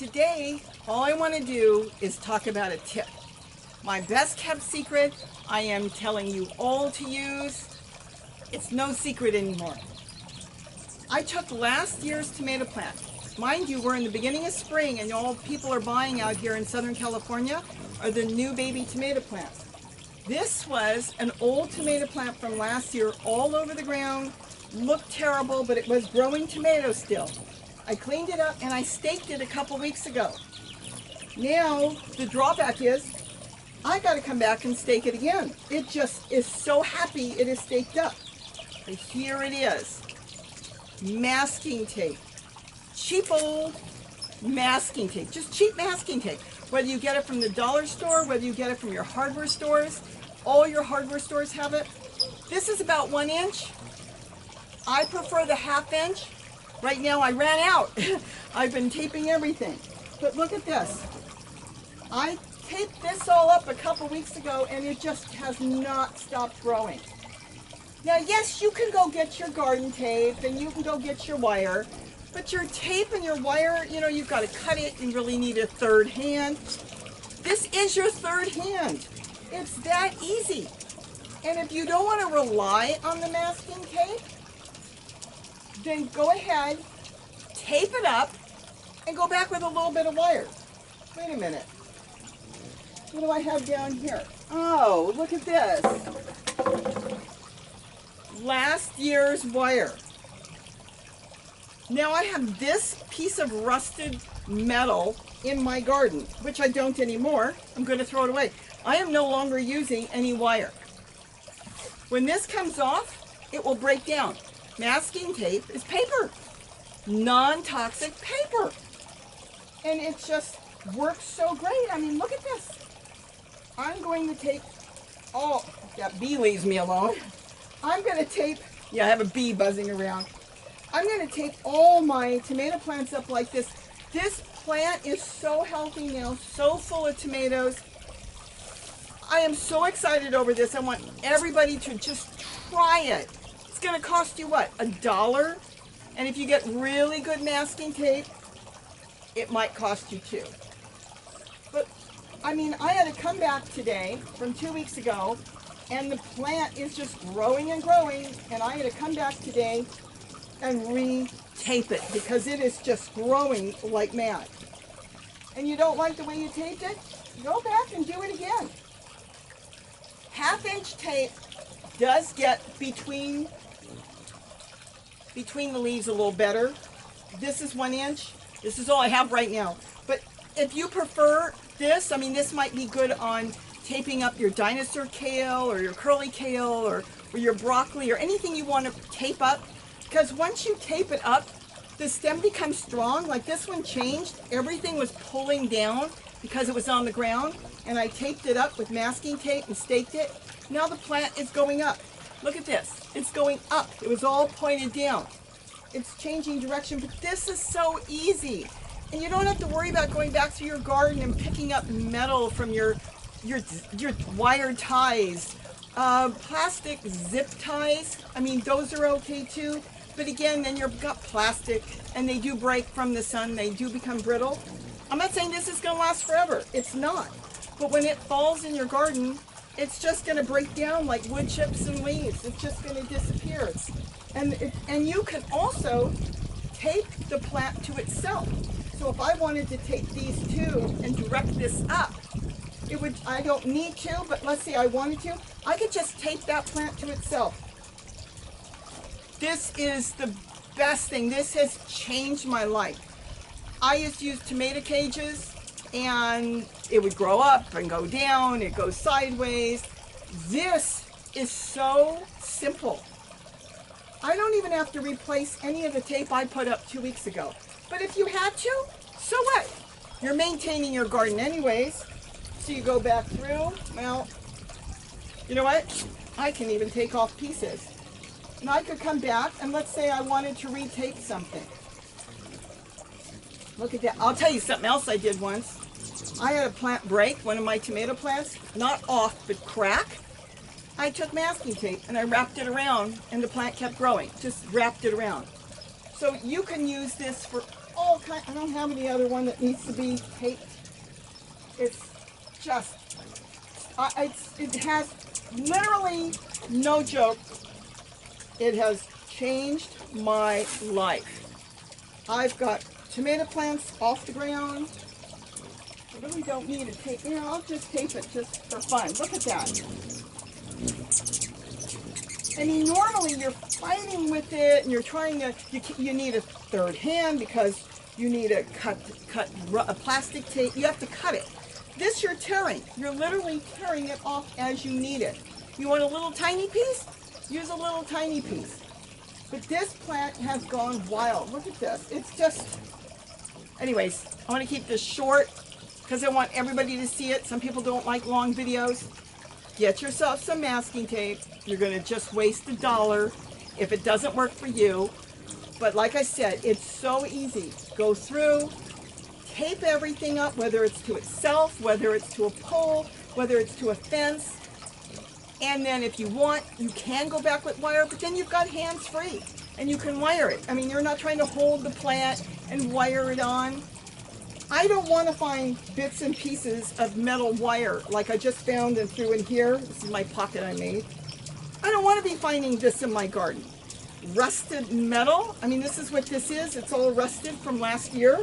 Today, all I want to do is talk about a tip. My best kept secret I am telling you all to use. It's no secret anymore. I took last year's tomato plant. Mind you, we're in the beginning of spring and all people are buying out here in Southern California are the new baby tomato plants. This was an old tomato plant from last year all over the ground. Looked terrible, but it was growing tomatoes still. I cleaned it up and I staked it a couple weeks ago. Now, the drawback is, I gotta come back and stake it again. It just is so happy it is staked up. But here it is. Masking tape. Cheap old masking tape. Just cheap masking tape. Whether you get it from the dollar store, whether you get it from your hardware stores, all your hardware stores have it. This is about 1 inch. I prefer the 1/2 inch. Right now I ran out. I've been taping everything. But look at this. I taped this all up a couple weeks ago and it just has not stopped growing. Now yes, you can go get your garden tape and you can go get your wire, but your tape and your wire, you know, you've got to cut it. You really need a third hand. This is your third hand. It's that easy. And if you don't want to rely on the masking tape, then go ahead, tape it up, and go back with a little bit of wire. Wait a minute. What do I have down here? Oh, look at this. Last year's wire. Now I have this piece of rusted metal in my garden, which I don't anymore. I'm going to throw it away. I am no longer using any wire. When this comes off, it will break down. Masking tape is paper, non-toxic paper. And it just works so great. I mean, look at this. I'm going to tape, oh, that bee leaves me alone. I'm going to tape, yeah, I have a bee buzzing around. I'm going to tape all my tomato plants up like this. This plant is so healthy now, so full of tomatoes. I am so excited over this. I want everybody to just try it. It's going to cost you what, $1? And if you get really good masking tape, it might cost you $2. But I mean, I had to come back today from 2 weeks ago and the plant is just growing and growing, and I had to come back today and re-tape it because it is just growing like mad. And you don't like the way you taped it? Go back and do it again. 1/2 inch tape does get between the leaves a little better. This is 1 inch. This is all I have right now. But if you prefer this, I mean, this might be good on taping up your dinosaur kale or your curly kale or your broccoli or anything you want to tape up. Because once you tape it up, the stem becomes strong. Like this one changed. Everything was pulling down because it was on the ground. And I taped it up with masking tape and staked it. Now the plant is going up. Look at this. It's going up. It was all pointed down. It's changing direction, but this is so easy. And you don't have to worry about going back through your garden and picking up metal from your wire ties. Plastic zip ties, I mean, those are okay too. But again, then you've got plastic and they do break from the sun. They do become brittle. I'm not saying this is going to last forever. It's not. But when it falls in your garden, it's just going to break down like wood chips and leaves. It's just going to disappear. And you can also tape the plant to itself. So if I wanted to tape these two and direct this up, it would, I don't need to, but let's say I wanted to, I could just tape that plant to itself. This is the best thing. This has changed my life. I used to use tomato cages and it would grow up and go down, it goes sideways. This is so simple. I don't even have to replace any of the tape I put up 2 weeks ago. But if you had to, so what? You're maintaining your garden anyways. So you go back through, well, you know what? I can even take off pieces. And I could come back and let's say I wanted to retape something. Look at that. I'll tell you something else I did once. I had a plant break, one of my tomato plants, not off, but crack. I took masking tape and I wrapped it around and the plant kept growing. Just wrapped it around. So you can use this for all kinds. I don't have any other one that needs to be taped. It's just, it has literally, no joke, it has changed my life. I've got tomato plants off the ground. I really don't need a tape. You know, I'll just tape it just for fun. Look at that. I mean, normally you're fighting with it and you're trying to, you need a third hand because you need a a plastic tape. You have to cut it. This you're tearing. You're literally tearing it off as you need it. You want a little tiny piece? Use a little tiny piece. But this plant has gone wild. Look at this. It's just, anyways, I want to keep this short because I want everybody to see it. Some people don't like long videos. Get yourself some masking tape. You're going to just waste $1 if it doesn't work for you. But like I said, it's so easy. Go through, tape everything up, whether it's to itself, whether it's to a pole, whether it's to a fence. And then if you want, you can go back with wire, but then you've got hands free and you can wire it. I mean, you're not trying to hold the plant and wire it on. I don't want to find bits and pieces of metal wire like I just found and threw in here. This is my pocket I made. I don't want to be finding this in my garden. Rusted metal. I mean, this is what this is. It's all rusted from last year.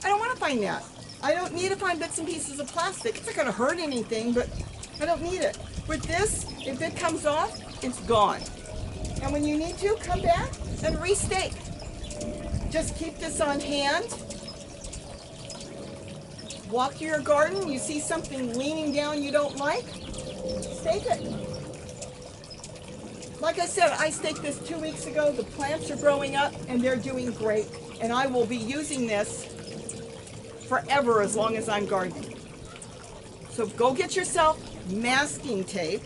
I don't want to find that. I don't need to find bits and pieces of plastic. It's not going to hurt anything, but I don't need it. With this, if it comes off, it's gone. And when you need to, come back and restake. Just keep this on hand. Walk to your garden, you see something leaning down you don't like, stake it. Like I said, I staked this 2 weeks ago. The plants are growing up and they're doing great. And I will be using this forever as long as I'm gardening. So go get yourself masking tape.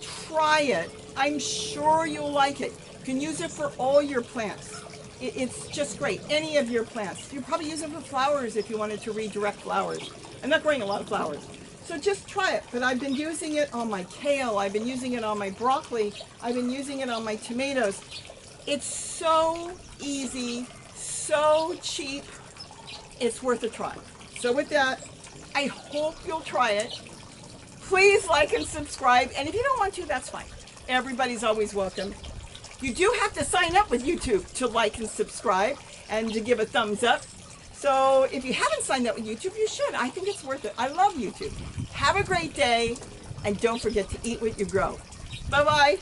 Try it. I'm sure you'll like it. You can use it for all your plants. It's just great. Any of your plants. You probably use it for flowers if you wanted to redirect flowers. I'm not growing a lot of flowers. So just try it. But I've been using it on my kale. I've been using it on my broccoli. I've been using it on my tomatoes. It's so easy, so cheap. It's worth a try. So with that, I hope you'll try it. Please like and subscribe. And if you don't want to, that's fine. Everybody's always welcome. You do have to sign up with YouTube to like and subscribe and to give a thumbs up. So if you haven't signed up with YouTube, you should. I think it's worth it. I love YouTube. Have a great day, and don't forget to eat what you grow. Bye-bye.